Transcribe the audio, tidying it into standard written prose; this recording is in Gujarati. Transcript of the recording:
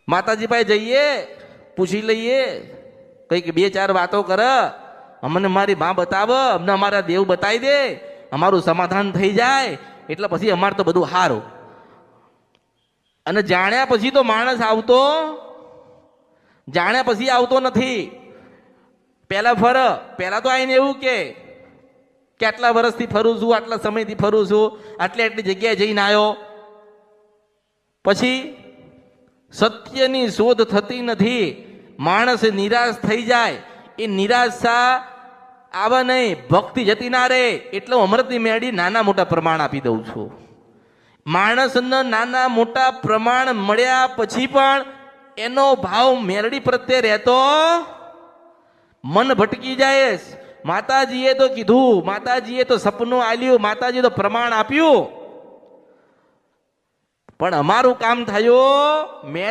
માતાજી પાસે જઈએ, પૂછી લઈએ, કંઈક બે ચાર વાતો કર, અમને મારી મા બતાવ, અમને અમારા દેવ બતાવી દે, અમારું સમાધાન થઈ જાય એટલે પછી અમારે તો બધું સારું. અને જાણ્યા પછી તો માણસ જાણ્યા પછી આવતો નથી. પહેલા તો આઈને એવું કે આટલા વર્ષથી ફરું છું, આટલા સમયથી ફરું છું, આટલી જગ્યાએ જઈને આવ્યો. પછી સત્યની શોધ થતી નથી, માણસ નિરાશ થઈ જાય. એ નિરાશા આવે નહીં, ભક્તિ જતી ના રહે. એટલે અમૃતની મેળી નાના મોટા પ્રમાણ આપી દઉં છું. માણસને નાના મોટા પ્રમાણ મળ્યા પછી પણ એનો ભાવ મેરડી પ્રત્યે રહેતો, મન ભટકી જાય. માતાજીએ તો કીધું, માતાજીએ તો સપનું આલ્યું, માતાજીએ તો પ્રમાણ આપ્યું, પણ અમારું કામ થયું મેં